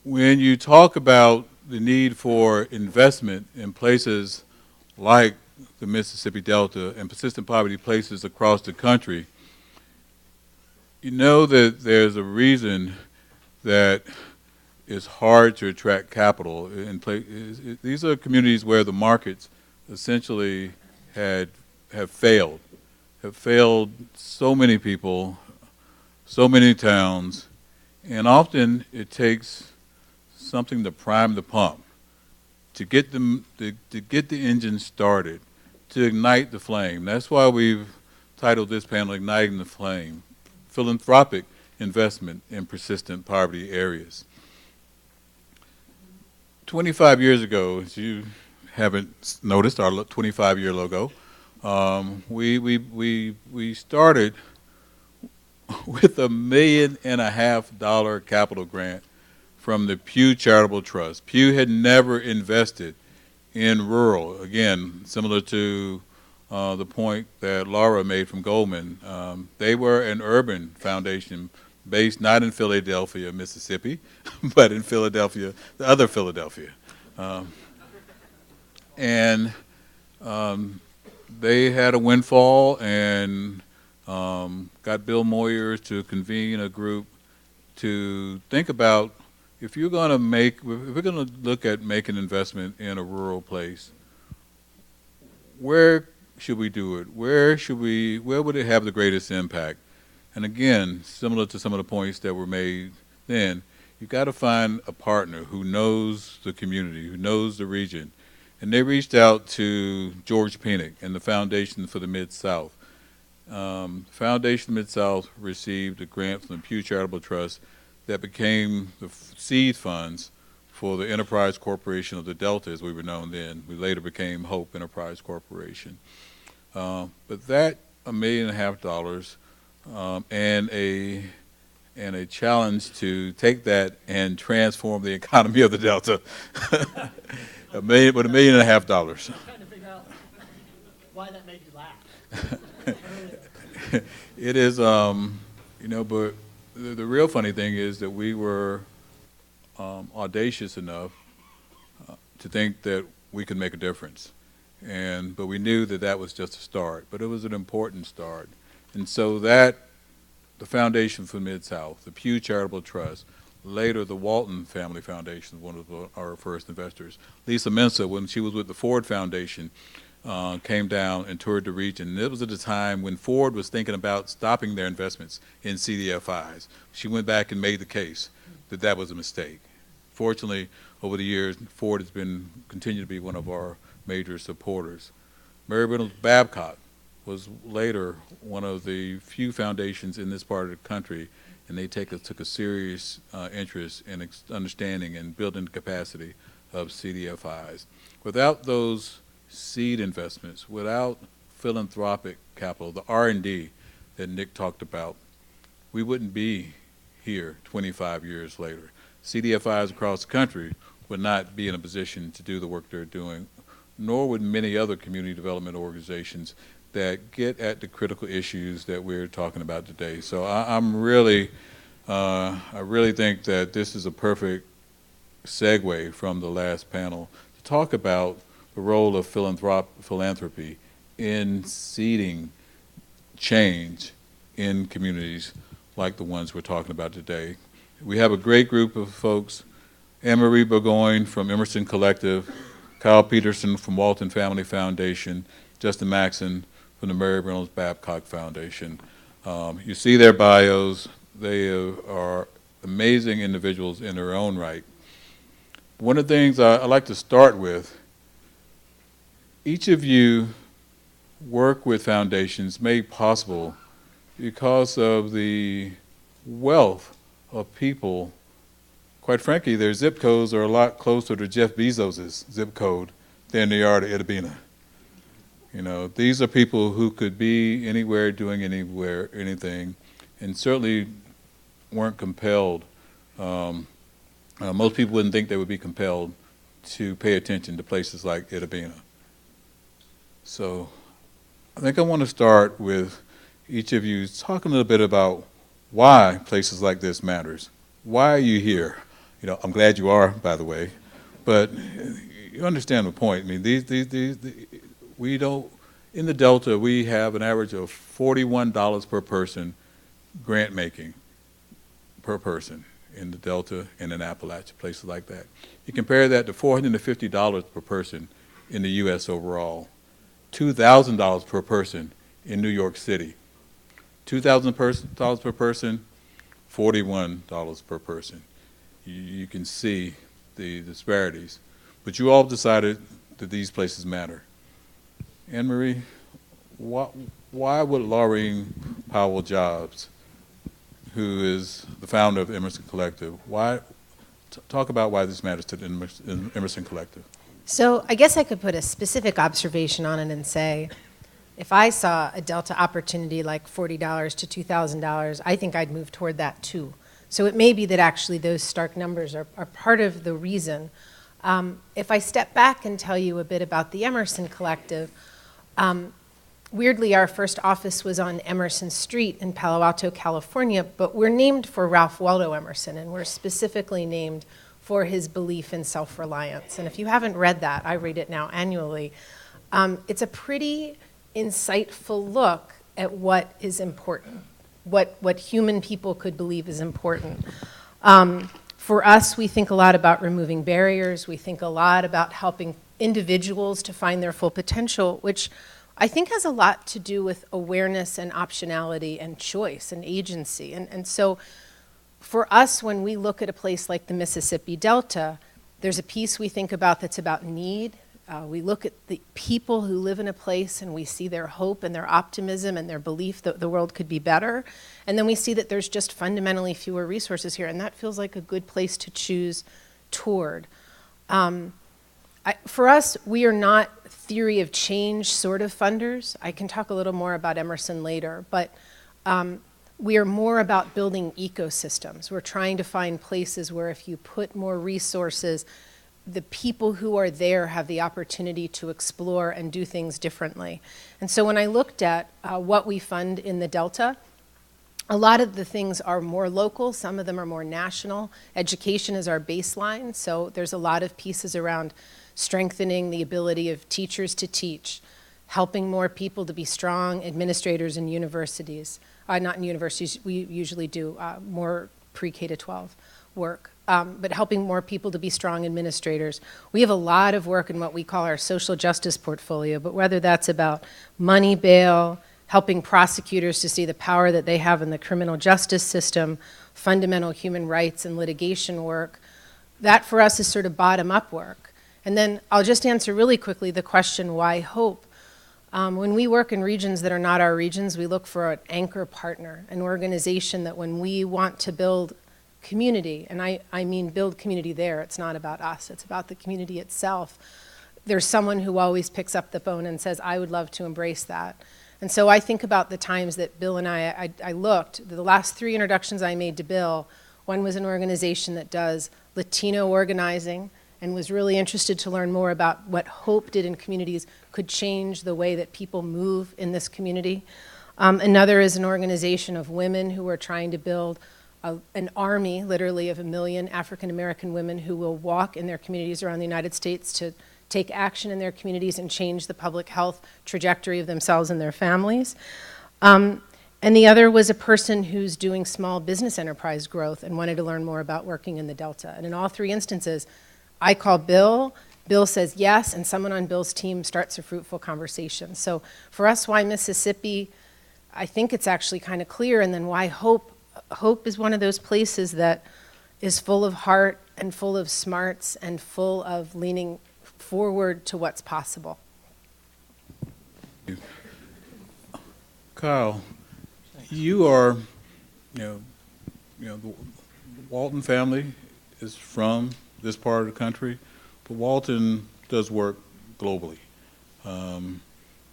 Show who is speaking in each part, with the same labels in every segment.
Speaker 1: when you talk about the need for investment in places like the Mississippi Delta and persistent poverty places across the country, you know that there's a reason that it's hard to attract capital. These are communities where the markets essentially have failed so many people, so many towns, and often it takes something to prime the pump, to get them to get the engine started, to ignite the flame. That's why we've titled this panel "Igniting the Flame: Philanthropic Investment in Persistent Poverty Areas." 25 years ago, as you haven't noticed, our 25-year logo, we started with $1.5 million capital grant from the Pew Charitable Trust. Pew had never invested in rural. Again, similar to the point that Laura made from Goldman, they were an urban foundation based not in Philadelphia, Mississippi, but in Philadelphia, the other Philadelphia. And they had a windfall and got Bill Moyers to convene a group to think about if we're going to look at making investment in a rural place, where should we do it? Where would it have the greatest impact? And again, similar to some of the points that were made then, you've got to find a partner who knows the community, who knows the region. And they reached out to George Penick and the Foundation for the Mid-South. Foundation Mid-South received a grant from the Pew Charitable Trust that became the seed funds for the Enterprise Corporation of the Delta, as we were known then. We later became Hope Enterprise Corporation. But that $1.5 million and a challenge to take that and transform the economy of the Delta. $1.5 million.
Speaker 2: I'm trying to figure out why that made you laugh.
Speaker 1: It is, but the real funny thing is that we were audacious enough to think that we could make a difference. But we knew that that was just a start, but it was an important start. And so that, the Foundation for Mid-South, the Pew Charitable Trust, later the Walton Family Foundation, one of our first investors, Lisa Mensa, when she was with the Ford Foundation, came down and toured the region. And it was at a time when Ford was thinking about stopping their investments in CDFIs. She went back and made the case that that was a mistake. Fortunately, over the years, Ford has continued to be one of our major supporters. Mary Reynolds Babcock was later one of the few foundations in this part of the country, and they took a serious interest in understanding and building the capacity of CDFIs. Without those seed investments, without philanthropic capital, the R&D that Nick talked about, we wouldn't be here 25 years later. CDFIs across the country would not be in a position to do the work they're doing, nor would many other community development organizations that get at the critical issues that we're talking about today. So I really think that this is a perfect segue from the last panel to talk about the role of philanthropy in seeding change in communities like the ones we're talking about today. We have a great group of folks: Anne-Marie Burgoyne from Emerson Collective, Kyle Peterson from Walton Family Foundation, Justin Maxson from the Mary Reynolds Babcock Foundation. You see their bios. They are amazing individuals in their own right. One of the things I like to start with, each of you work with foundations made possible because of the wealth of people. Quite frankly, their zip codes are a lot closer to Jeff Bezos' zip code than they are to Itabena. These are people who could be anywhere, doing anywhere, anything, and certainly weren't compelled. Most people wouldn't think they would be compelled to pay attention to places like Itabena. So I think I want to start with each of you talking a little bit about why places like this matters. Why are you here? I'm glad you are, by the way, but you understand the point. I mean, we don't, in the Delta, we have an average of $41 per person grant making per person in the Delta and in Appalachia, places like that. You compare that to $450 per person in the U.S. overall, $2,000 per person in New York City, $2,000 per person, $41 per person. You can see the disparities. But you all decided that these places matter. Anne Marie, why would Laureen Powell Jobs, who is the founder of Emerson Collective, talk about why this matters to the Emerson Collective?
Speaker 3: So I guess I could put a specific observation on it and say, if I saw a Delta opportunity like $40 to $2,000, I think I'd move toward that too. So it may be that actually those stark numbers are part of the reason. If I step back and tell you a bit about the Emerson Collective, weirdly, our first office was on Emerson Street in Palo Alto, California, but we're named for Ralph Waldo Emerson, and we're specifically named for his belief in self-reliance. And if you haven't read that, I read it now annually. It's a pretty insightful look at what is important, what human people could believe is important. For us, we think a lot about removing barriers. We think a lot about helping individuals to find their full potential, which I think has a lot to do with awareness and optionality and choice and agency. And so for us, when we look at a place like the Mississippi Delta, there's a piece we think about that's about need. We look at the people who live in a place and we see their hope and their optimism and their belief that the world could be better. And then we see that there's just fundamentally fewer resources here, and that feels like a good place to choose toward. For us, we are not theory of change sort of funders. I can talk a little more about Emerson later, but we are more about building ecosystems. We're trying to find places where if you put more resources, the people who are there have the opportunity to explore and do things differently. And so when I looked at what we fund in the Delta, a lot of the things are more local, some of them are more national. Education is our baseline, so there's a lot of pieces around strengthening the ability of teachers to teach, helping more people to be strong administrators in universities. Not in universities, we usually do more pre-K to 12 work. But helping more people to be strong administrators. We have a lot of work in what we call our social justice portfolio, but whether that's about money bail, helping prosecutors to see the power that they have in the criminal justice system, fundamental human rights and litigation work, that for us is sort of bottom-up work. And then I'll just answer really quickly the question, why hope? When we work in regions that are not our regions, we look for an anchor partner, an organization that when we want to build community, and I mean build community there, it's not about us, it's about the community itself. There's someone who always picks up the phone and says, I would love to embrace that. And so I think about the times that Bill and I looked, the last 3 introductions I made to Bill, one was an organization that does Latino organizing and was really interested to learn more about what hope did in communities could change the way that people move in this community. Another is an organization of women who are trying to build an army, literally, of 1 million African-American women who will walk in their communities around the United States to take action in their communities and change the public health trajectory of themselves and their families. And the other was a person who's doing small business enterprise growth and wanted to learn more about working in the Delta. And in all 3 instances, I call Bill, Bill says yes, and someone on Bill's team starts a fruitful conversation. So for us, why Mississippi? I think it's actually kind of clear, and then why hope? Hope is one of those places that is full of heart and full of smarts and full of leaning forward to what's possible.
Speaker 1: Kyle, you are, the Walton family is from this part of the country, but Walton does work globally.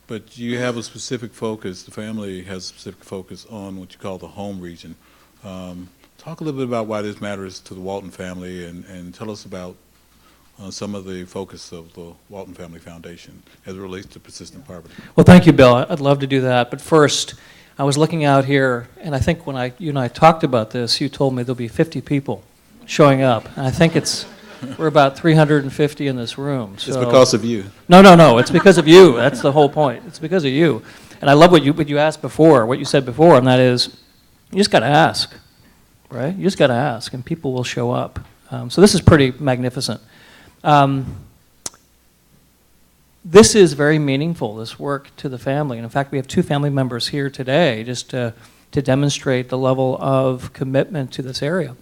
Speaker 1: But you have a specific focus, the family has a specific focus on what you call the home region. Talk a little bit about why this matters to the Walton family and tell us about some of the focus of the Walton Family Foundation as it relates to persistent poverty.
Speaker 4: Well, thank you, Bill. I'd love to do that. But first, I was looking out here, and I think when you and I talked about this, you told me there'll be 50 people showing up. And I think we're about 350 in this room. So.
Speaker 1: It's because of you.
Speaker 4: No. It's because of you. That's the whole point. It's because of you. And I love what you asked before, what you said before, and that is, you just got to ask, right? You just got to ask, and people will show up. So this is pretty magnificent. This is very meaningful, this work to the family. And in fact, we have 2 family members here today just to demonstrate the level of commitment to this area.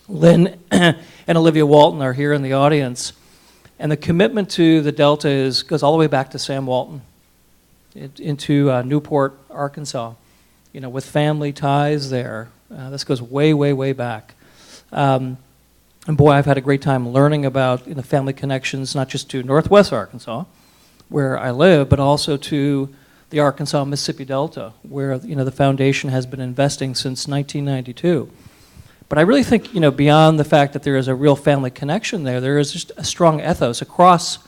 Speaker 4: Lynn and Olivia Walton are here in the audience. And the commitment to the Delta goes all the way back to Sam Walton into Newport, Arkansas, with family ties there. This goes way, way, way back. And boy, I've had a great time learning about family connections, not just to Northwest Arkansas, where I live, but also to the Arkansas-Mississippi Delta, where the foundation has been investing since 1992. But I really think, beyond the fact that there is a real family connection there is just a strong ethos across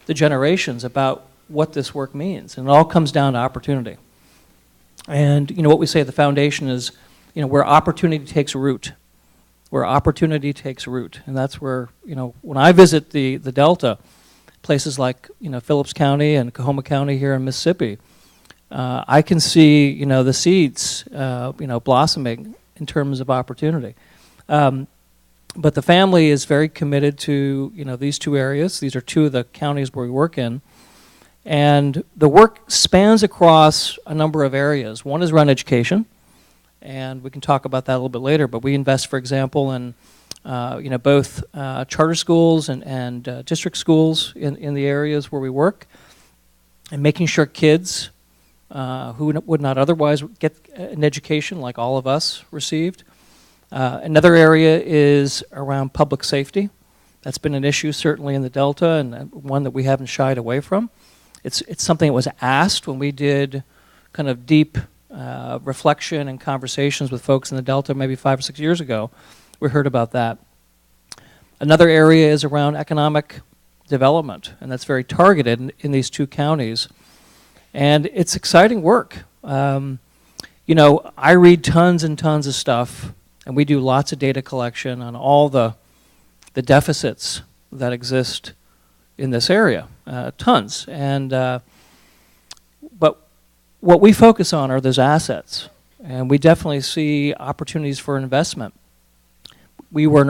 Speaker 4: the generations about what this work means, and it all comes down to opportunity. And what we say at the foundation is, where opportunity takes root, where opportunity takes root, and that's where when I visit the Delta, places like Phillips County and Coahoma County here in Mississippi, I can see the seeds blossoming in terms of opportunity. But the family is very committed to these 2 areas. These are 2 of the counties where we work in. And the work spans across a number of areas. One is around education, and we can talk about that a little bit later, but we invest, for example, in both charter schools and district schools in the areas where we work, and making sure kids who would not otherwise get an education like all of us received. Another area is around public safety. That's been an issue certainly in the Delta, and one that we haven't shied away from. It's something that was asked when we did kind of deep reflection and conversations with folks in the Delta maybe 5 or 6 years ago. We heard about that. Another area is around economic development, and that's very targeted in these 2 counties. And it's exciting work. I read tons and tons of stuff, and we do lots of data collection on all the deficits that exist in this area, tons. And but what we focus on are those assets, and we definitely see opportunities for investment. We were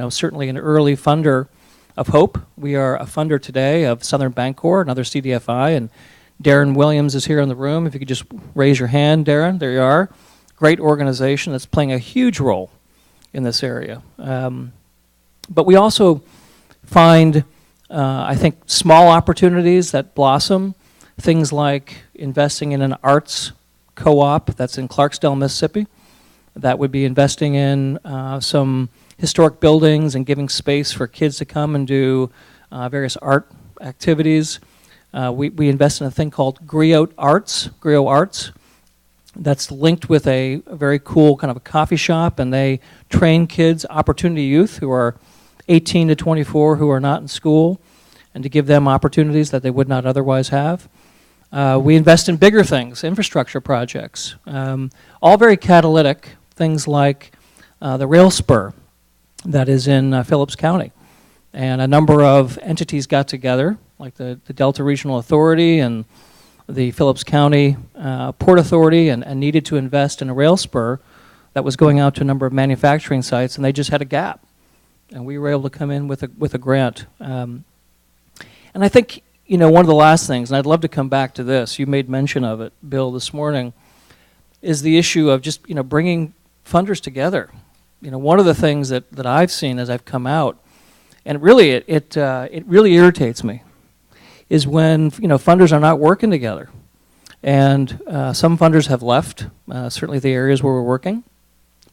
Speaker 4: certainly an early funder of Hope. We are a funder today of Southern Bancorp, another CDFI, and Darren Williams is here in the room. If you could just raise your hand, Darren, there you are. Great organization that's playing a huge role in this area. But we also find, I think, small opportunities that blossom, things like investing in an arts co-op that's in Clarksdale, Mississippi. That would be investing in some historic buildings and giving space for kids to come and do various art activities. We invest in a thing called Griot Arts, that's linked with a very cool kind of a coffee shop, and they train kids, opportunity youth who are 18 to 24 who are not in school, and to give them opportunities that they would not otherwise have. We invest in bigger things, infrastructure projects, all very catalytic, things like the rail spur that is in Phillips County. And a number of entities got together, like the Delta Regional Authority and the Phillips County Port Authority, and needed to invest in a rail spur that was going out to a number of manufacturing sites, and they just had a gap. And we were able to come in with a grant. And I think, one of the last things, and I'd love to come back to this, you made mention of it, Bill, this morning, is the issue of just, bringing funders together. One of the things that I've seen as I've come out, and really it really irritates me, is when funders are not working together. And some funders have left, certainly the areas where we're working,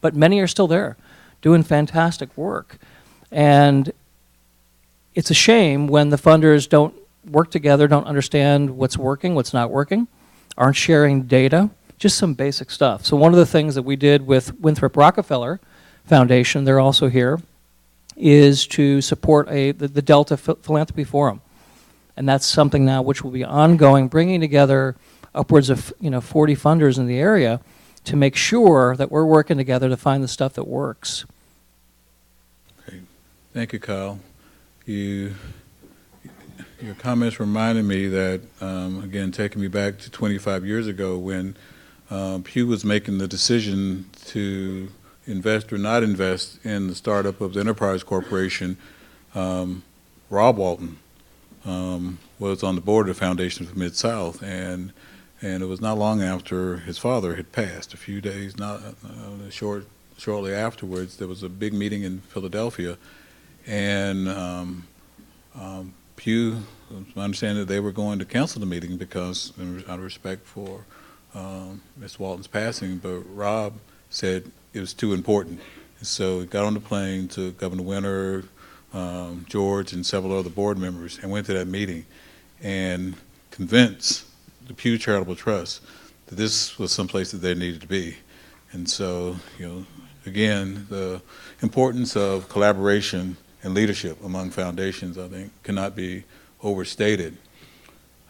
Speaker 4: but many are still there, doing fantastic work. And it's a shame when the funders don't work together, don't understand what's working, what's not working, aren't sharing data, just some basic stuff. So one of the things that we did with Winthrop Rockefeller Foundation, they're also here, is to support the Delta Philanthropy Forum. And that's something now which will be ongoing, bringing together upwards of 40 funders in the area to make sure that we're working together to find the stuff that works.
Speaker 1: Thank you, Kyle. Your comments reminded me that, again, taking me back to 25 years ago when Pew was making the decision to invest or not invest in the startup of the Enterprise Corporation. Rob Walton was on the board of the Foundation for Mid-South, and it was not long after his father had passed. A few days, shortly afterwards, there was a big meeting in Philadelphia, and Pew, it's my understanding that they were going to cancel the meeting because, out of respect for Mr. Walton's passing, but Rob said it was too important. And so he got on the plane to Governor Winter, George, and several other board members, and went to that meeting and convinced the Pew Charitable Trust that this was someplace that they needed to be. And so, again, the importance of collaboration and leadership among foundations, I think, cannot be overstated.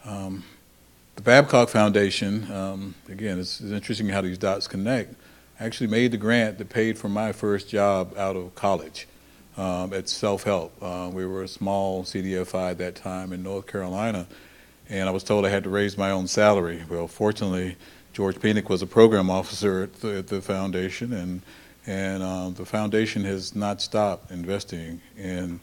Speaker 1: The Babcock Foundation, again, it's interesting how these dots connect, actually made the grant that paid for my first job out of college at Self-Help. We were a small CDFI at that time in North Carolina, and I was told I had to raise my own salary. Well, fortunately, George Penick was a program officer at the foundation, and the foundation has not stopped investing in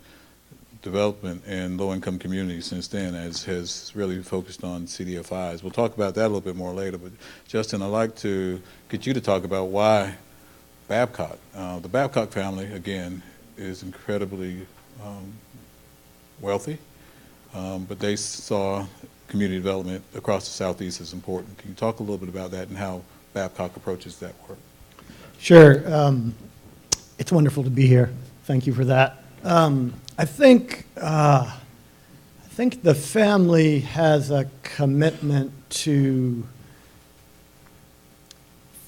Speaker 1: development in low-income communities since then, as has really focused on CDFIs. We'll talk about that a little bit more later, but Justin, I'd like to get you to talk about why Babcock. The Babcock family, again, is incredibly wealthy, but they saw community development across the Southeast as important. Can you talk a little bit about that and how Babcock approaches that work?
Speaker 5: Sure. It's wonderful to be here. Thank you for that. I think the family has a commitment to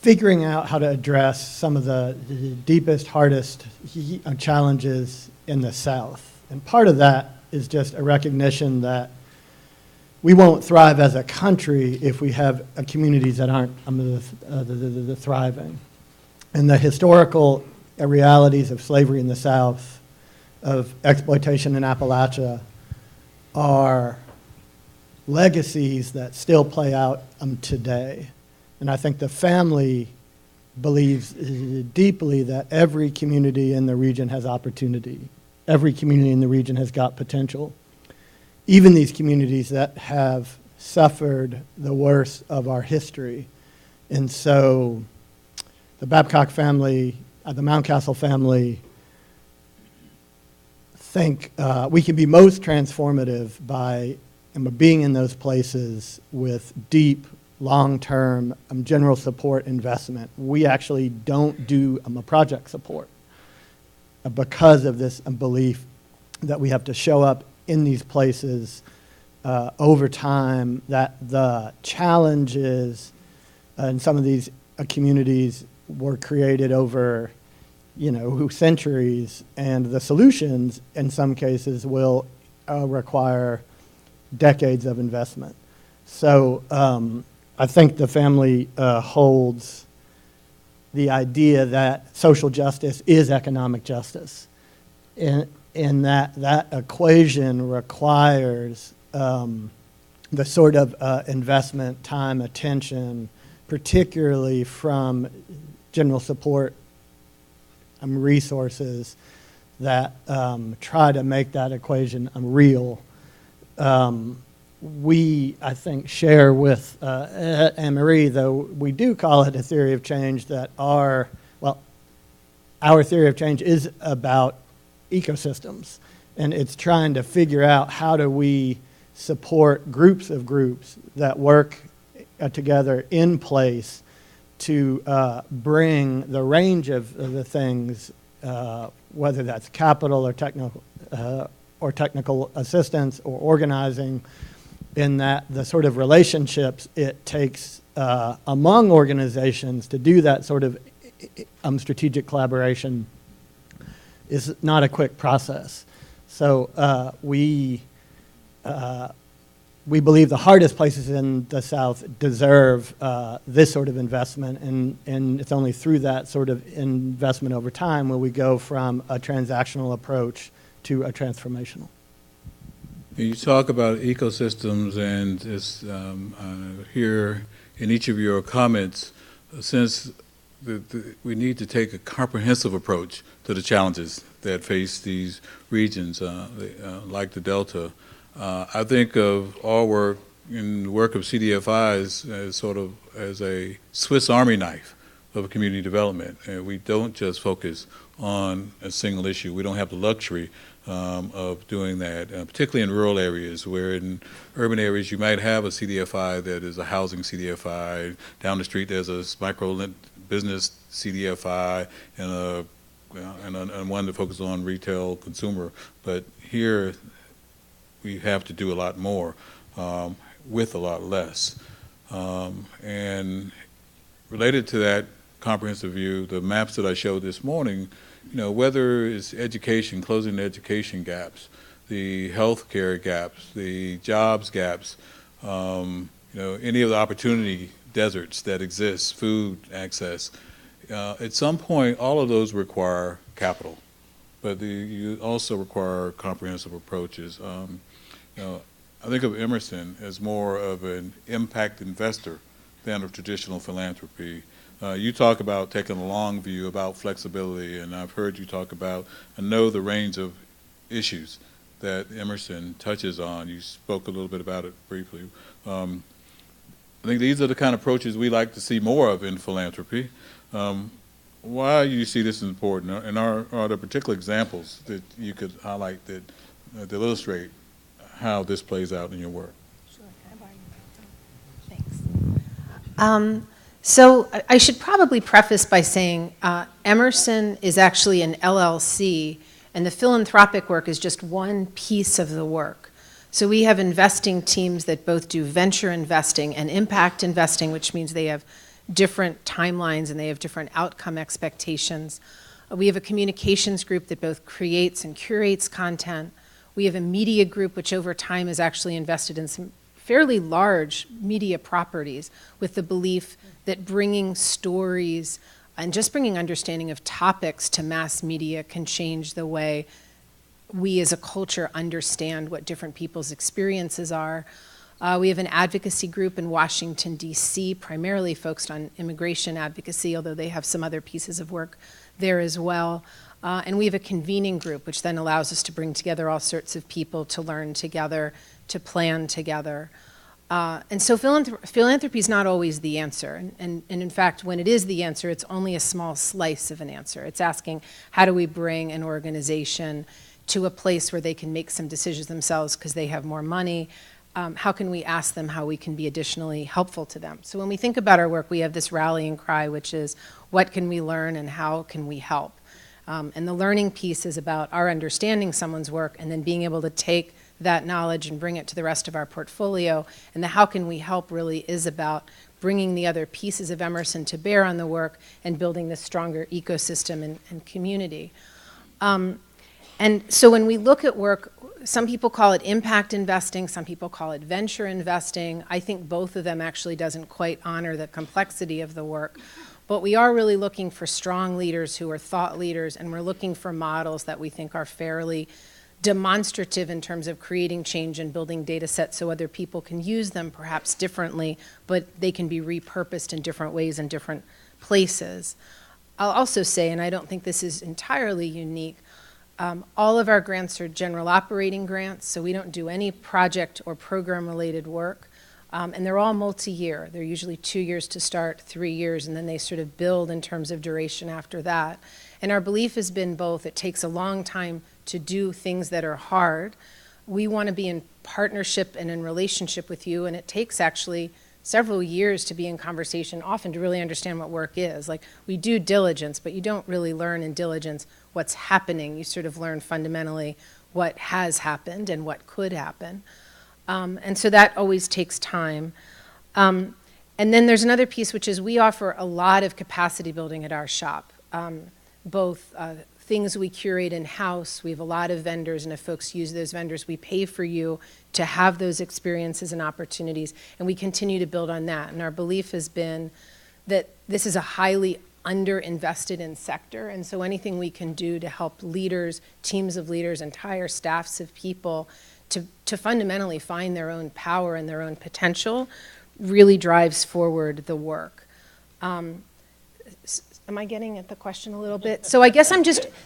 Speaker 5: figuring out how to address some of the deepest, hardest challenges in the South. And part of that is just a recognition that we won't thrive as a country if we have communities that aren't thriving. And the historical realities of slavery in the South, of exploitation in Appalachia, are legacies that still play out today. And I think the family believes deeply that every community in the region has opportunity. Every community in the region has got potential. Even these communities that have suffered the worst of our history. And so the Babcock family, the Mountcastle family, think we can be most transformative by being in those places with deep, long-term general support investment. We actually don't do project support because of this belief that we have to show up in these places over time, that the challenges in some of these communities were created over centuries, and the solutions in some cases will require decades of investment. So I think the family holds the idea that social justice is economic justice, in that equation requires the sort of investment, time, attention, particularly from general support resources that try to make that equation real. We, I think, share with Anne-Marie, though we do call it a theory of change, that our theory of change is about ecosystems, and it's trying to figure out how do we support groups of groups that work together in place to bring the range of the things, whether that's capital or technical assistance or organizing, in that the sort of relationships it takes among organizations to do that sort of strategic collaboration is not a quick process. So we believe the hardest places in the South deserve this sort of investment, and it's only through that sort of investment over time where we go from a transactional approach to a transformational.
Speaker 1: You talk about ecosystems, and it's here in each of your comments, since we need to take a comprehensive approach to the challenges that face these regions, like the Delta. I think of our work in the work of CDFI as sort of as a Swiss Army knife of community development. And we don't just focus on a single issue. We don't have the luxury of doing that, particularly in rural areas, where in urban areas you might have a CDFI that is a housing CDFI. Down the street there's a micro business CDFI and one that focuses on retail consumer. But here we have to do a lot more with a lot less. And related to that comprehensive view, the maps that I showed this morning, whether it's education, closing the education gaps, the healthcare gaps, the jobs gaps, any of the opportunity deserts that exist, food access, at some point all of those require capital, but you also require comprehensive approaches. I think of Emerson as more of an impact investor than a traditional philanthropy. You talk about taking a long view, about flexibility, and I've heard you talk about, I know the range of issues that Emerson touches on. You spoke a little bit about it briefly. I think these are the kind of approaches we like to see more of in philanthropy. Why do you see this as important? And are there particular examples that you could highlight that illustrate how this plays out in your work?
Speaker 3: Sure, can I borrow your mic? Thanks. So I should probably preface by saying Emerson is actually an LLC, and the philanthropic work is just one piece of the work. So we have investing teams that both do venture investing and impact investing, which means they have different timelines and they have different outcome expectations. We have a communications group that both creates and curates content. We have a media group which over time has actually invested in some fairly large media properties with the belief that bringing stories and just bringing understanding of topics to mass media can change the way we as a culture understand what different people's experiences are. We have an advocacy group in Washington, D.C., primarily focused on immigration advocacy, although they have some other pieces of work there as well. And we have a convening group, which then allows us to bring together all sorts of people to learn together, to plan together. And so philanthropy is not always the answer. And in fact, when it is the answer, it's only a small slice of an answer. It's asking, how do we bring an organization to a place where they can make some decisions themselves because they have more money? How can we ask them how we can be additionally helpful to them? So when we think about our work, we have this rallying cry, which is, what can we learn and how can we help? And the learning piece is about our understanding someone's work and then being able to take that knowledge and bring it to the rest of our portfolio. And the how can we help really is about bringing the other pieces of Emerson to bear on the work and building this stronger ecosystem and community. And so when we look at work, some people call it impact investing, some people call it venture investing. I think both of them actually doesn't quite honor the complexity of the work. But we are really looking for strong leaders who are thought leaders, and we're looking for models that we think are fairly demonstrative in terms of creating change and building data sets so other people can use them perhaps differently, but they can be repurposed in different ways in different places. I'll also say, and I don't think this is entirely unique, all of our grants are general operating grants, so we don't do any project or program-related work. And they're all multi-year. They're usually 2 years to start, 3 years, and then they sort of build in terms of duration after that. And our belief has been both, it takes a long time to do things that are hard. We want to be in partnership and in relationship with you, and it takes actually several years to be in conversation, often to really understand what work is. Like, we do diligence, but you don't really learn in diligence what's happening. You sort of learn fundamentally what has happened and what could happen. And so that always takes time. And then there's another piece, which is we offer a lot of capacity building at our shop, both things we curate in-house. We have a lot of vendors, and if folks use those vendors, we pay for you to have those experiences and opportunities, and we continue to build on that. And our belief has been that this is a highly underinvested in sector. And so anything we can do to help leaders, teams of leaders, entire staffs of people to fundamentally find their own power and their own potential really drives forward the work. Am I getting at the question a little bit? So I guess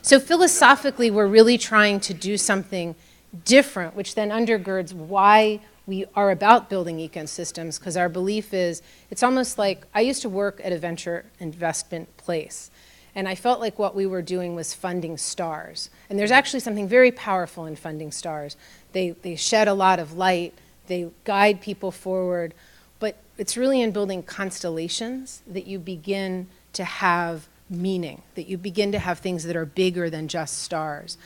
Speaker 3: so philosophically, we're really trying to do something different, which then undergirds why we are about building ecosystems, because our belief is, it's almost like, I used to work at a venture investment place, and I felt like what we were doing was funding stars. And there's actually something very powerful in funding stars. They shed a lot of light, they guide people forward, but it's really in building constellations that you begin to have meaning, that you begin to have things that are bigger than just stars.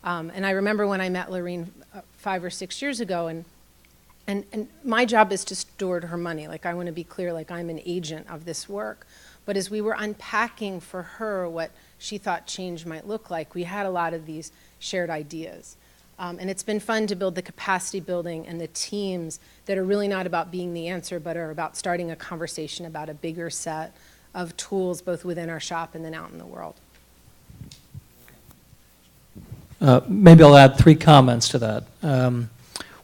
Speaker 3: And I remember when I met Lorene 5 or 6 years ago, and my job is to steward her money. Like, I want to be clear, like, I'm an agent of this work. But as we were unpacking for her what she thought change might look like, we had a lot of these shared ideas. And it's been fun to build the capacity building and the teams that are really not about being the answer, but are about starting a conversation about a bigger set of tools, both within our shop and then out in the world.
Speaker 4: Maybe I'll add 3 comments to that.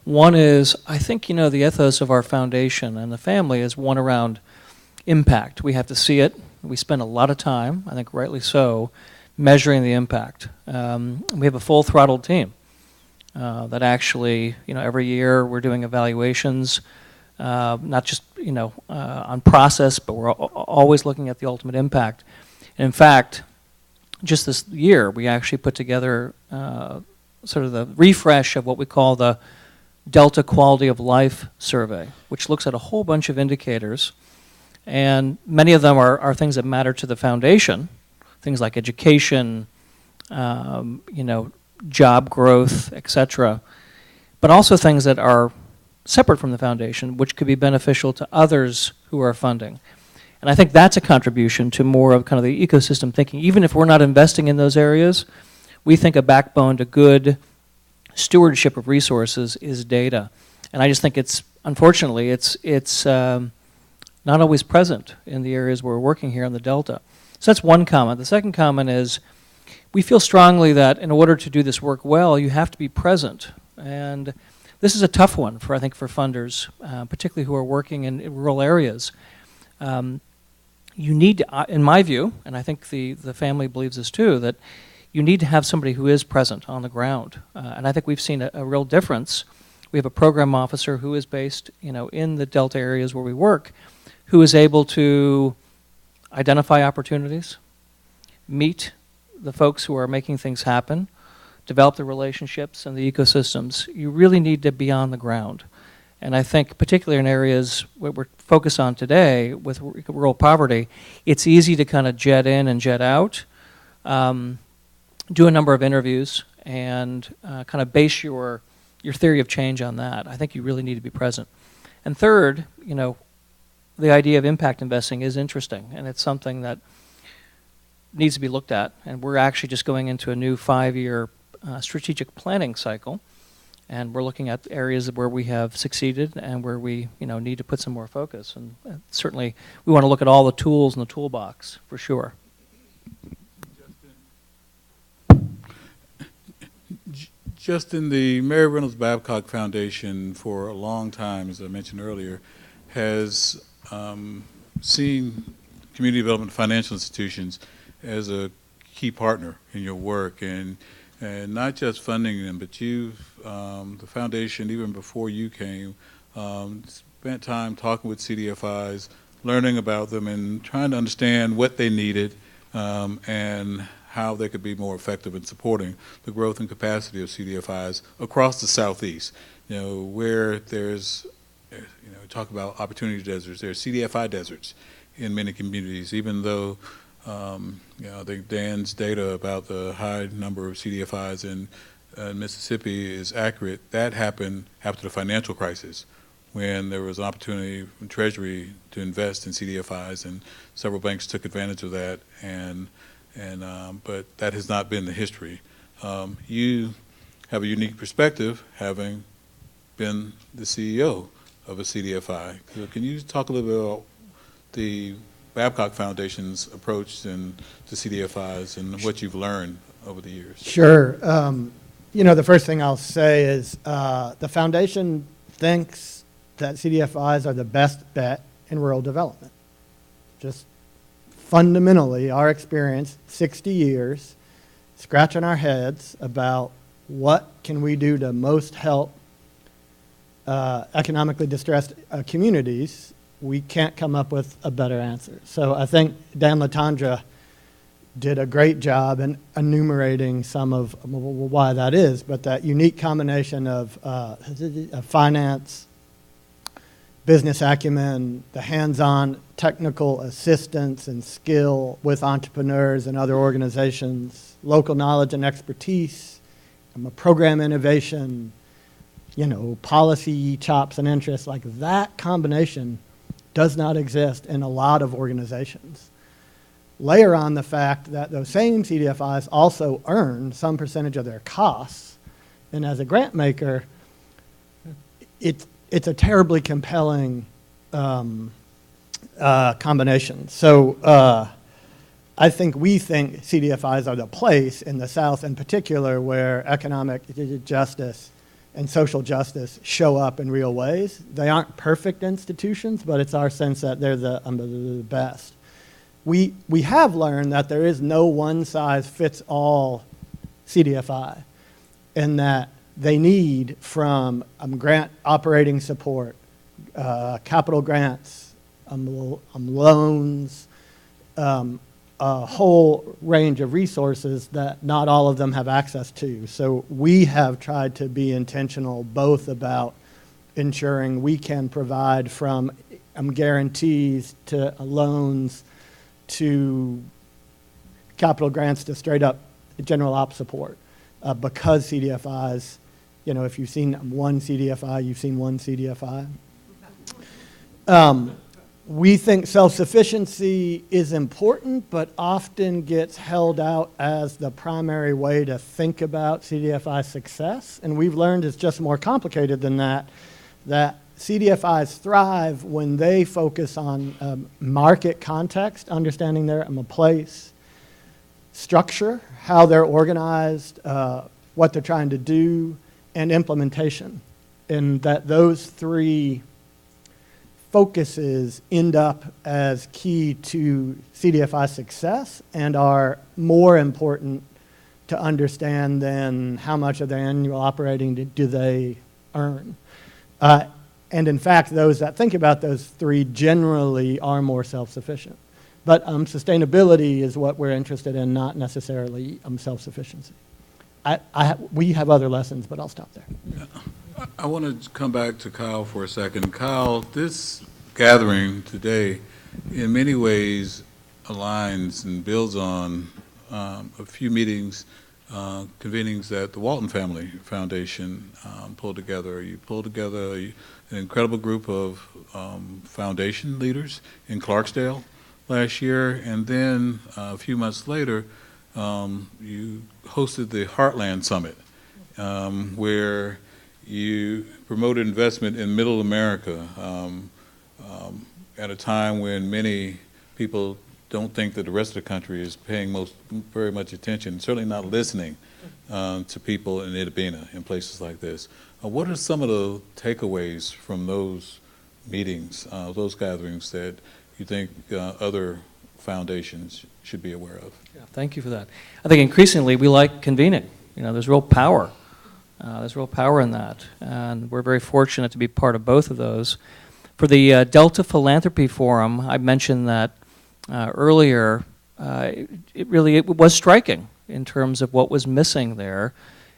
Speaker 4: One is, I think, the ethos of our foundation and the family is one around impact. We have to see it. We spend a lot of time, I think rightly so, measuring the impact. We have a full-throttled team that actually, every year we're doing evaluations, not just, on process, but we're always looking at the ultimate impact. And in fact, just this year, we actually put together sort of the refresh of what we call the Delta Quality of Life Survey, which looks at a whole bunch of indicators, and many of them are things that matter to the foundation, things like education, job growth, etc., but also things that are separate from the foundation, which could be beneficial to others who are funding. And I think that's a contribution to more of kind of the ecosystem thinking. Even if we're not investing in those areas, we think a backbone to good stewardship of resources is data. And I just think unfortunately, it's not always present in the areas where we're working here in the Delta. So that's one comment. The second comment is, we feel strongly that in order to do this work well, you have to be present. And this is a tough one for funders, particularly who are working in rural areas. You need to, in my view, and I think the family believes this too, that you need to have somebody who is present on the ground. And I think we've seen a real difference. We have a program officer who is based, in the Delta areas where we work, who is able to identify opportunities, meet the folks who are making things happen, develop the relationships and the ecosystems. You really need to be on the ground. And I think particularly in areas where we're focused on today with rural poverty, it's easy to kind of jet in and jet out, do a number of interviews, and kind of base your theory of change on that. I think you really need to be present. And third, the idea of impact investing is interesting, and it's something that needs to be looked at. And we're actually just going into a new 5-year strategic planning cycle, and we're looking at areas where we have succeeded and where we need to put some more focus. And certainly we want to look at all the tools in the toolbox for sure.
Speaker 1: Justin, the Mary Reynolds Babcock Foundation for a long time, as I mentioned earlier, has seen community development financial institutions as a key partner in your work, and not just funding them, but the foundation, even before you came, spent time talking with CDFIs, learning about them, and trying to understand what they needed and how they could be more effective in supporting the growth and capacity of CDFIs across the Southeast. Where there's, talk about opportunity deserts, there's CDFI deserts in many communities, even though I think Dan's data about the high number of CDFIs in Mississippi is accurate. That happened after the financial crisis, when there was an opportunity from Treasury to invest in CDFIs, and several banks took advantage of that. But that has not been the history. You have a unique perspective, having been the CEO of a CDFI. So can you talk a little bit about the Babcock Foundation's approach and to CDFIs and what you've learned over the years.
Speaker 5: Sure. The first thing I'll say is the foundation thinks that CDFIs are the best bet in rural development. Just fundamentally, our experience, 60 years, scratching our heads about what can we do to most help economically distressed communities, we can't come up with a better answer. So I think Dan Latondra did a great job in enumerating some of why that is, but that unique combination of finance, business acumen, the hands-on technical assistance and skill with entrepreneurs and other organizations, local knowledge and expertise, program innovation, policy chops and interests, like that combination does not exist in a lot of organizations. Layer on the fact that those same CDFIs also earn some percentage of their costs, and as a grant maker, it's a terribly compelling combination. So I think we think CDFIs are the place in the South in particular where economic justice and social justice show up in real ways. They aren't perfect institutions, but it's our sense that they're the best. We have learned that there is no one-size-fits-all CDFI, and that they need from grant operating support, capital grants, loans, a whole range of resources that not all of them have access to. So we have tried to be intentional both about ensuring we can provide from guarantees to loans to capital grants to straight up general op support. Because CDFIs, if you've seen one CDFI, you've seen one CDFI. We think self-sufficiency is important, but often gets held out as the primary way to think about CDFI success. And we've learned it's just more complicated than that, that CDFIs thrive when they focus on market context, understanding their place, structure, how they're organized, what they're trying to do, and implementation. And that those three focuses end up as key to CDFI success and are more important to understand than how much of their annual operating do they earn. And in fact, those that think about those three generally are more self-sufficient. But sustainability is what we're interested in, not necessarily self-sufficiency. We have other lessons, but I'll stop there.
Speaker 1: Yeah. I want to come back to Kyle for a second. Kyle, this gathering today in many ways aligns and builds on a few meetings, convenings that the Walton Family Foundation pulled together. You pulled together an incredible group of foundation leaders in Clarksdale last year, and then a few months later, you hosted the Heartland Summit, where you promoted investment in Middle America at a time when many people don't think that the rest of the country is paying very much attention, certainly not listening to people in Itabena and places like this. What are some of the takeaways from those meetings, those gatherings that you think other foundations should be aware of?
Speaker 4: Yeah, thank you for that. I think increasingly we like convening. There's real power. There's real power in that, and we're very fortunate to be part of both of those. For the Delta Philanthropy Forum, I mentioned that earlier. It was striking in terms of what was missing there,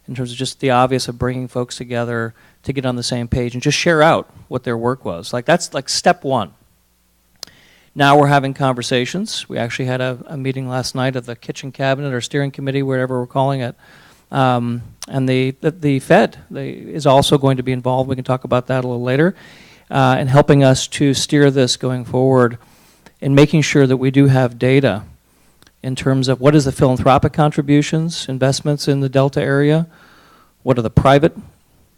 Speaker 4: in terms of just the obvious of bringing folks together to get on the same page and just share out what their work was. That's like step one. Now we're having conversations. We actually had a meeting last night of the kitchen cabinet or steering committee, whatever we're calling it. And the Fed is also going to be involved. We can talk about that a little later. And helping us to steer this going forward and making sure that we do have data in terms of what is the philanthropic contributions, investments in the Delta area, what are the private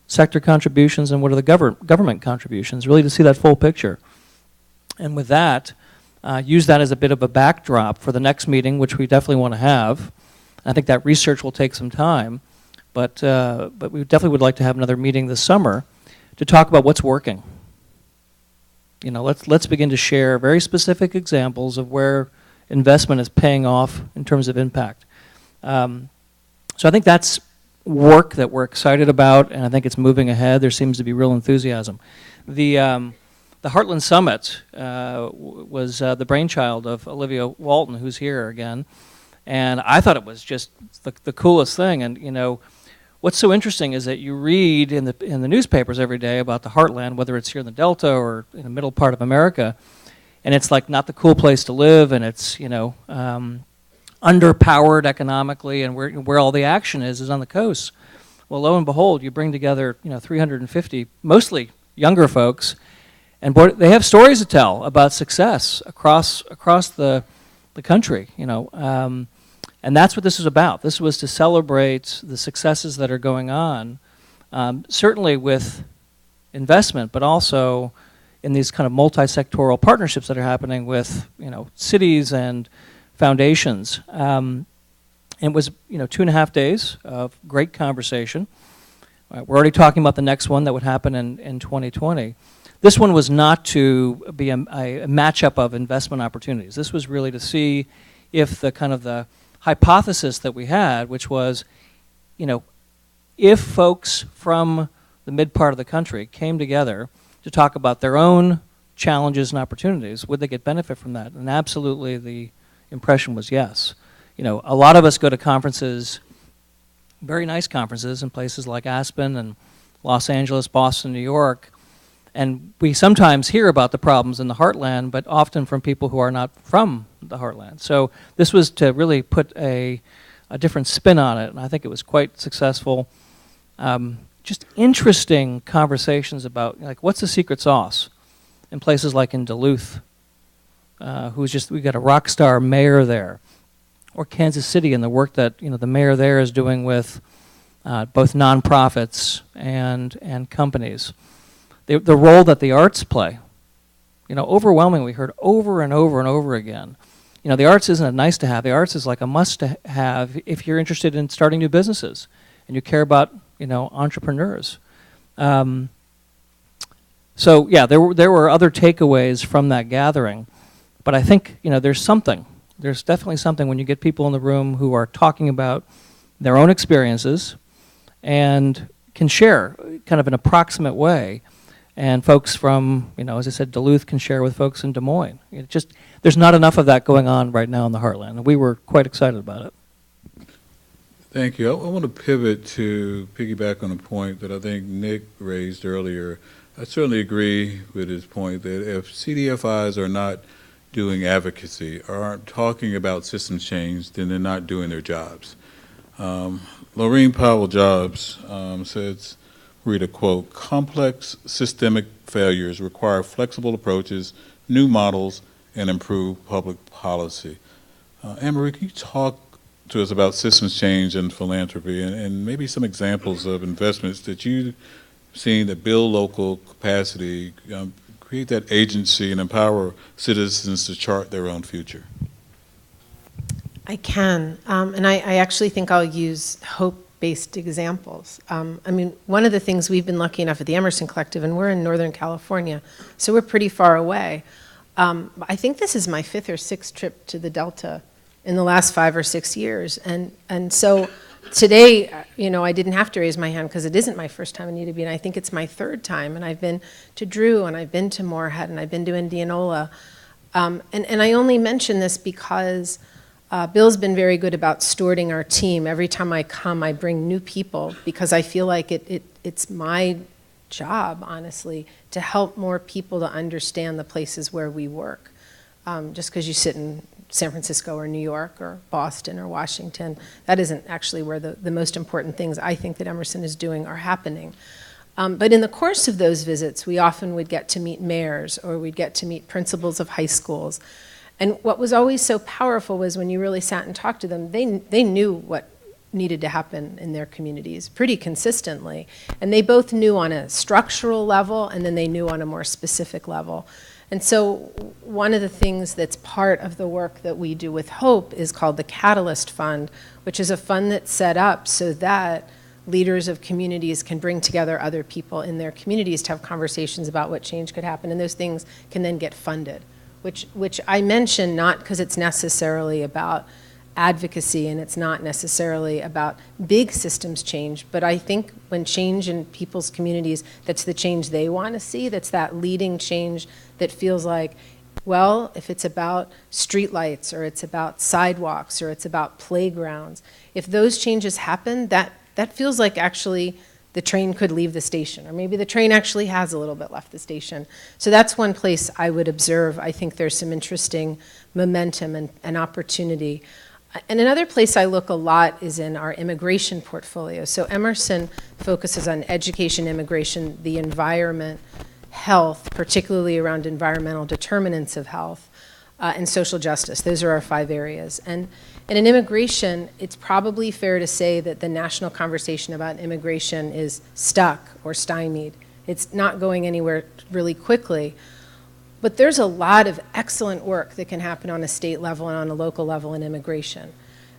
Speaker 4: sector contributions, and what are the government contributions, really to see that full picture. And with that, use that as a bit of a backdrop for the next meeting, which we definitely want to have. I think that research will take some time, but we definitely would like to have another meeting this summer to talk about what's working. You know, let's begin to share very specific examples of where investment is paying off in terms of impact. So I think that's work that we're excited about, and I think it's moving ahead. There seems to be real enthusiasm. The Heartland Summits was the brainchild of Olivia Walton, who's here again, and I thought it was just the coolest thing. And you know, what's so interesting is that you read in the newspapers every day about the Heartland, whether it's here in the Delta or in the middle part of America, and it's like not the cool place to live, and it's, you know, underpowered economically, and where all the action is on the coast. Well, lo and behold, you bring together, you know, 350, mostly younger folks, and boy, they have stories to tell about success across the country, you know, and that's what this is about. This was to celebrate the successes that are going on, certainly with investment, but also in these kind of multi-sectoral partnerships that are happening with, you know, cities and foundations. It was, you know, 2.5 days of great conversation. We're already talking about the next one that would happen in 2020. This one was not to be a matchup of investment opportunities. This was really to see if the kind of the hypothesis that we had, which was, you know, if folks from the mid part of the country came together to talk about their own challenges and opportunities, would they get benefit from that? And absolutely the impression was yes. You know, a lot of us go to conferences, very nice conferences in places like Aspen and Los Angeles, Boston, New York, and we sometimes hear about the problems in the Heartland, but often from people who are not from the Heartland. So this was to really put a different spin on it, and I think it was quite successful. Just interesting conversations about, like, what's the secret sauce in places like in Duluth, we got a rock star mayor there, or Kansas City, and the work that, you know, the mayor there is doing with both nonprofits and companies. The role that the arts play, you know, overwhelmingly, we heard over and over and over again. You know, the arts isn't a nice to have. The arts is like a must to have if you're interested in starting new businesses and you care about, you know, entrepreneurs. So yeah, there were other takeaways from that gathering, but I think, you know, there's definitely something when you get people in the room who are talking about their own experiences and can share kind of an approximate way. And folks from, you know, as I said, Duluth can share with folks in Des Moines. It just, there's not enough of that going on right now in the Heartland, and we were quite excited about it.
Speaker 1: Thank you. I want to pivot to piggyback on a point that I think Nick raised earlier. I certainly agree with his point that if CDFIs are not doing advocacy or aren't talking about systems change, then they're not doing their jobs. Laureen Powell-Jobs says, read a quote, "Complex systemic failures require flexible approaches, new models, and improved public policy." Anne-Marie, can you talk to us about systems change and philanthropy and maybe some examples of investments that you've seen that build local capacity, create that agency, and empower citizens to chart their own future?
Speaker 3: I can, and I actually think I'll use hope-based examples. I mean, one of the things we've been lucky enough at the Emerson Collective, and we're in Northern California, so we're pretty far away. I think this is my 5th or 6th trip to the Delta in the last 5 or 6 years, and so today, you know, I didn't have to raise my hand because it isn't my first time in Utah, and I think it's my 3rd time, and I've been to Drew, and I've been to Moorhead, and I've been to Indianola, and I only mention this because Bill's been very good about stewarding our team. Every time I come, I bring new people because I feel like it's my job, honestly, to help more people to understand the places where we work. Just because you sit in San Francisco or New York or Boston or Washington, that isn't actually where the most important things I think that Emerson is doing are happening. But in the course of those visits, we often would get to meet mayors or we'd get to meet principals of high schools. And what was always so powerful was when you really sat and talked to them, they knew what needed to happen in their communities pretty consistently. And they both knew on a structural level, and then they knew on a more specific level. And so one of the things that's part of the work that we do with Hope is called the Catalyst Fund, which is a fund that's set up so that leaders of communities can bring together other people in their communities to have conversations about what change could happen, and those things can then get funded, which I mention not because it's necessarily about advocacy and it's not necessarily about big systems change, but I think when change in people's communities, that's the change they want to see, that's that leading change that feels like, well, if it's about streetlights or it's about sidewalks or it's about playgrounds, if those changes happen, that feels like actually the train could leave the station, or maybe the train actually has a little bit left the station. So that's one place I would observe. I think there's some interesting momentum and opportunity. And another place I look a lot is in our immigration portfolio. So Emerson focuses on education, immigration, the environment, health, particularly around environmental determinants of health, and social justice. Those are our 5 areas. And in immigration, it's probably fair to say that the national conversation about immigration is stuck or stymied. It's not going anywhere really quickly. But there's a lot of excellent work that can happen on a state level and on a local level in immigration.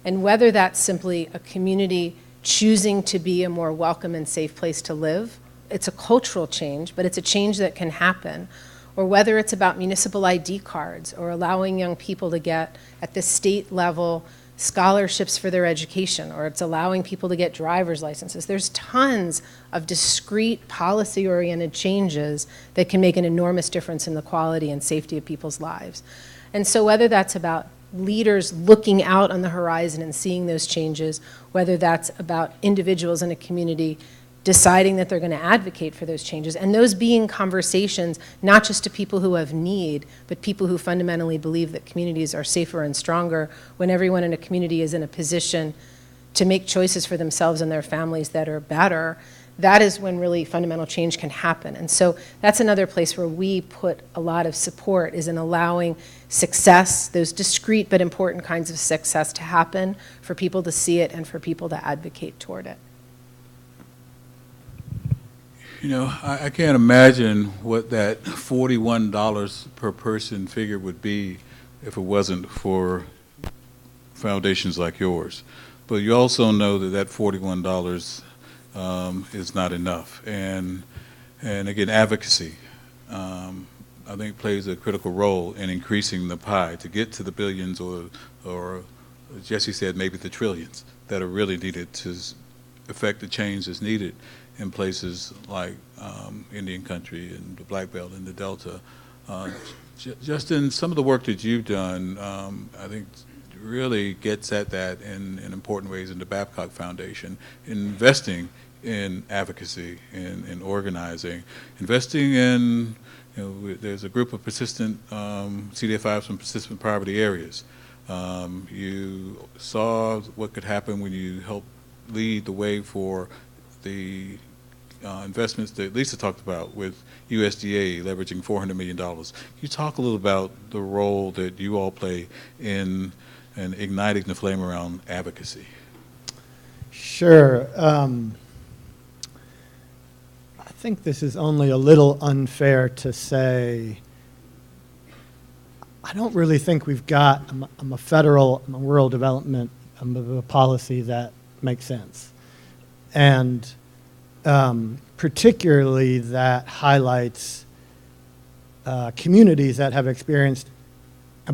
Speaker 3: And whether that's simply a community choosing to be a more welcome and safe place to live, it's a cultural change, but it's a change that can happen. Or whether it's about municipal ID cards or allowing young people to get, at the state level, scholarships for their education, or it's allowing people to get driver's licenses. There's tons of discrete policy-oriented changes that can make an enormous difference in the quality and safety of people's lives. And so whether that's about leaders looking out on the horizon and seeing those changes, whether that's about individuals in a community deciding that they're going to advocate for those changes, and those being conversations not just to people who have need, but people who fundamentally believe that communities are safer and stronger when everyone in a community is in a position to make choices for themselves and their families that are better. That is when really fundamental change can happen. And so that's another place where we put a lot of support, is in allowing success, those discrete but important kinds of success, to happen, for people to see it and for people to advocate toward it.
Speaker 1: You know, I can't imagine what that $41 per person figure would be if it wasn't for foundations like yours. But you also know that that $41 is not enough. And again, advocacy, I think, plays a critical role in increasing the pie to get to the billions, or as Jesse said, maybe the trillions that are really needed to affect the change that's needed in places like Indian country and the Black Belt and the Delta. Just in some of the work that you've done, I think really gets at that in important ways in the Babcock Foundation, investing in advocacy, in organizing, investing in, there's a group of persistent CDFIs from persistent poverty areas. You saw what could happen when you helped lead the way for the investments that Lisa talked about with USDA leveraging $400 million. Can you talk a little about the role that you all play in igniting the flame around advocacy?
Speaker 5: Sure. I think this is only a little unfair to say. I don't really think we've got a federal rural development policy that makes sense. And particularly that highlights communities that have experienced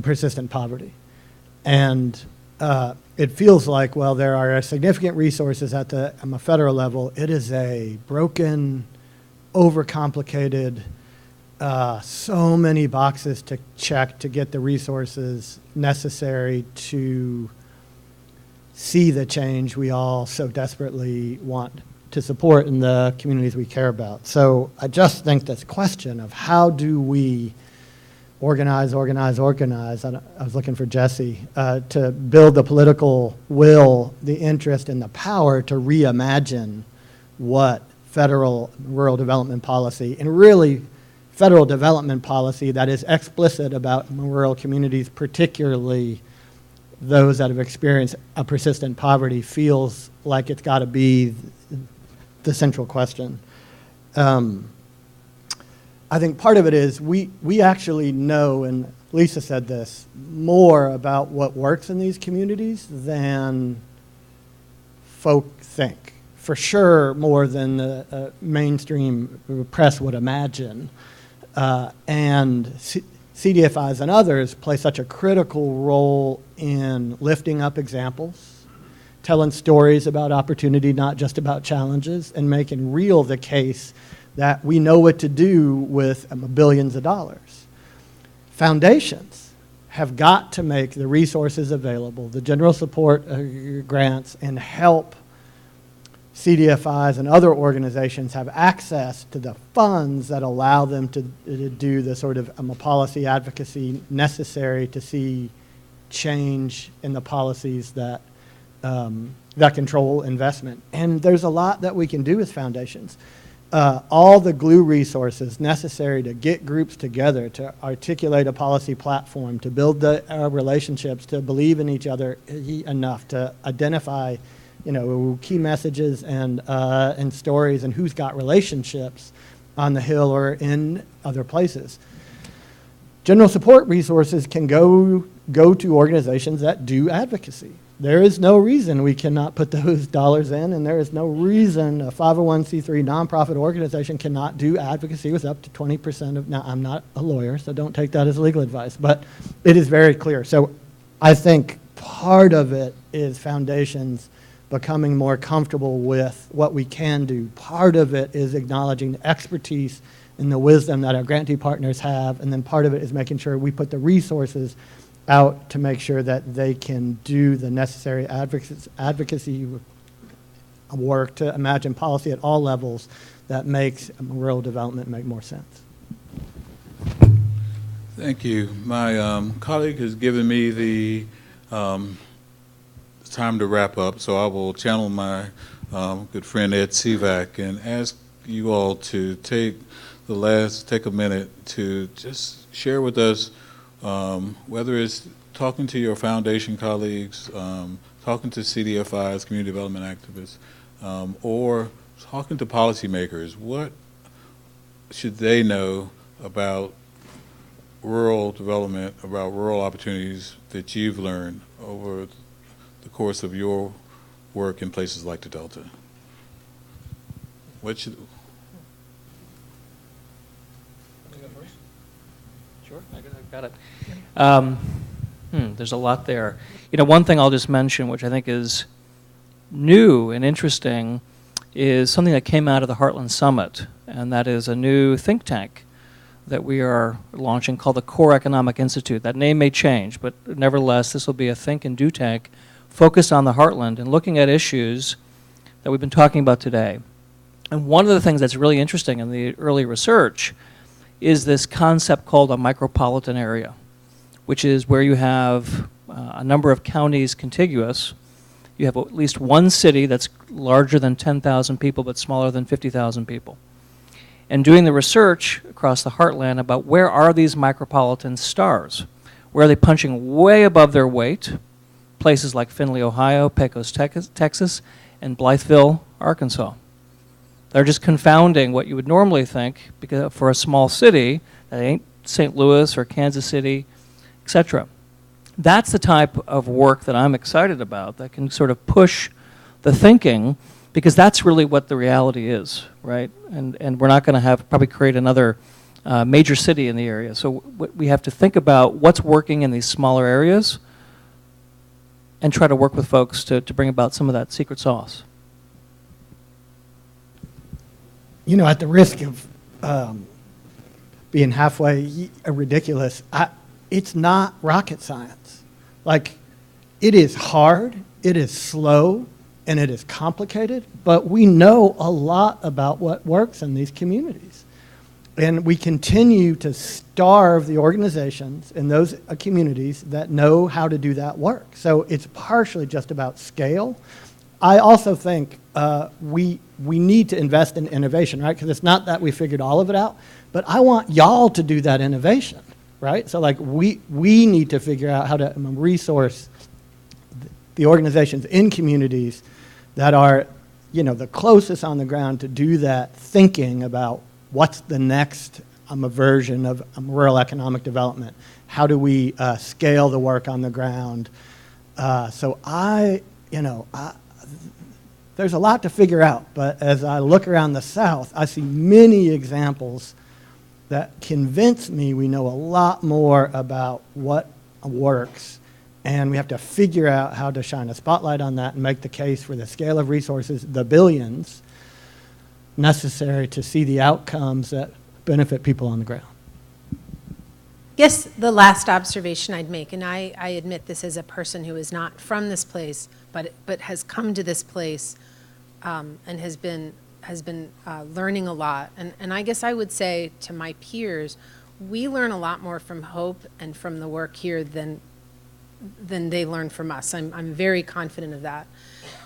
Speaker 5: persistent poverty. And it feels like, well, there are significant resources at the federal level. It is a broken, overcomplicated, so many boxes to check to get the resources necessary to see the change we all so desperately want to support in the communities we care about. So I just think this question of how do we organize, I was looking for Jesse, to build the political will, the interest, and the power to reimagine what federal rural development policy, and really federal development policy that is explicit about rural communities, particularly those that have experienced a persistent poverty, feels like it's got to be the central question. I think part of it is we actually know, and Lisa said this, more about what works in these communities than folk think. For sure, more than the mainstream press would imagine. And CDFIs and others play such a critical role in lifting up examples, telling stories about opportunity, not just about challenges, and making real the case that we know what to do with billions of dollars. Foundations have got to make the resources available, the general support grants, and help CDFIs and other organizations have access to the funds that allow them to do the sort of policy advocacy necessary to see change in the policies that that control investment. And there's a lot that we can do with foundations. All the glue resources necessary to get groups together, to articulate a policy platform, to build the relationships, to believe in each other enough, to identify, key messages and stories, and who's got relationships on the Hill or in other places. General support resources can go to organizations that do advocacy. There is no reason we cannot put those dollars in, and there is no reason a 501c3 nonprofit organization cannot do advocacy with up to 20% of, now I'm not a lawyer, so don't take that as legal advice, but it is very clear. So I think part of it is foundations becoming more comfortable with what we can do. Part of it is acknowledging the expertise and the wisdom that our grantee partners have, and then part of it is making sure we put the resources out to make sure that they can do the necessary advocacy work to imagine policy at all levels that makes rural development make more sense.
Speaker 1: Thank you. My colleague has given me the time to wrap up, so I will channel my good friend Ed Sivak and ask you all to take a minute to just share with us whether it's talking to your foundation colleagues, talking to CDFIs, community development activists, or talking to policymakers. What should they know about rural development, about rural opportunities that you've learned over the course of your work in places like the Delta? What should...
Speaker 4: Sure, I got it. There's a lot there. One thing I'll just mention, which I think is new and interesting, is something that came out of the Heartland Summit, and that is a new think tank that we are launching called the Core Economic Institute. That name may change, but nevertheless, this will be a think and do tank focused on the Heartland and looking at issues that we've been talking about today. And one of the things that's really interesting in the early research is this concept called a micropolitan area, which is where you have a number of counties contiguous. You have at least one city that's larger than 10,000 people but smaller than 50,000 people. And doing the research across the heartland about where are these micropolitan stars? Where are they punching way above their weight? Places like Findlay, Ohio, Pecos, Texas, and Blytheville, Arkansas. They're just confounding what you would normally think because for a small city that ain't St. Louis or Kansas City, etc. That's the type of work that I'm excited about that can sort of push the thinking, because that's really what the reality is, right? And we're not going to probably create another major city in the area. So we have to think about what's working in these smaller areas and try to work with folks to bring about some of that secret sauce.
Speaker 5: At the risk of being halfway ridiculous, it's not rocket science. Like, it is hard, it is slow, and it is complicated, but we know a lot about what works in these communities. And we continue to starve the organizations in those communities that know how to do that work. So it's partially just about scale. I also think we need to invest in innovation, right? Because it's not that we figured all of it out, but I want y'all to do that innovation, right? So like we need to figure out how to resource the organizations in communities that are, the closest on the ground to do that thinking about what's the next a version of rural economic development. How do we scale the work on the ground? So there's a lot to figure out, but as I look around the South, I see many examples that convince me we know a lot more about what works, and we have to figure out how to shine a spotlight on that and make the case for the scale of resources, the billions, necessary to see the outcomes that benefit people on the ground.
Speaker 3: Guess the last observation I'd make, and I admit this as a person who is not from this place, but has come to this place and has been learning a lot. And I guess I would say to my peers, we learn a lot more from Hope and from the work here than they learn from us. I'm very confident of that.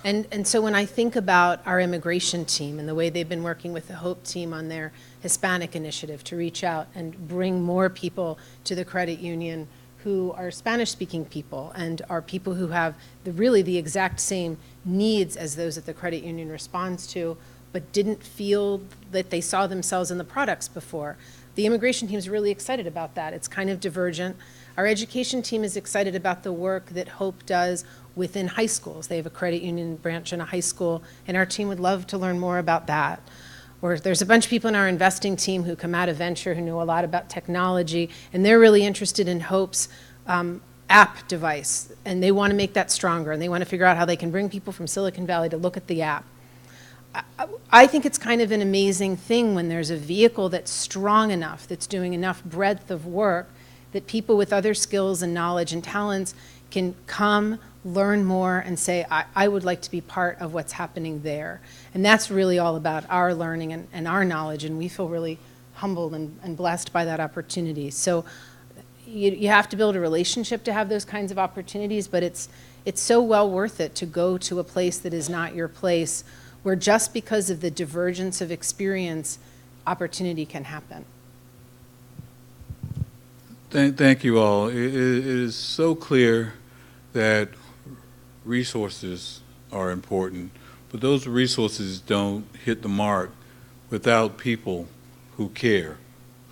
Speaker 3: And so when I think about our immigration team and the way they've been working with the Hope team on their Hispanic initiative to reach out and bring more people to the credit union who are Spanish-speaking people and are people who have really the exact same needs as those that the credit union responds to, but didn't feel that they saw themselves in the products before. The immigration team is really excited about that. It's kind of divergent. Our education team is excited about the work that Hope does within high schools. They have a credit union branch in a high school, and our team would love to learn more about that. Or there's a bunch of people in our investing team who come out of venture who know a lot about technology, and they're really interested in Hope's app device, and they want to make that stronger, and they want to figure out how they can bring people from Silicon Valley to look at the app. I think it's kind of an amazing thing when there's a vehicle that's strong enough, that's doing enough breadth of work, that people with other skills and knowledge and talents can come, learn more, and say, I would like to be part of what's happening there. And that's really all about our learning and our knowledge, and we feel really humbled and blessed by that opportunity. So you have to build a relationship to have those kinds of opportunities, but it's so well worth it to go to a place that is not your place, where just because of the divergence of experience, opportunity can happen.
Speaker 1: Thank you all. It is so clear that resources are important, but those resources don't hit the mark without people who care,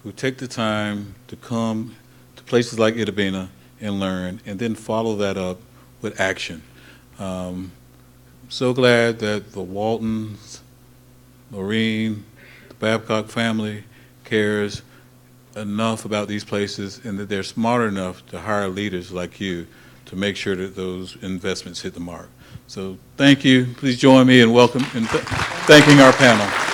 Speaker 1: who take the time to come to places like Itta Bena and learn, and then follow that up with action. So glad that the Waltons, Maureen, the Babcock family cares enough about these places, and that they're smart enough to hire leaders like you to make sure that those investments hit the mark. So thank you. Please join me in welcome and thanking our panel.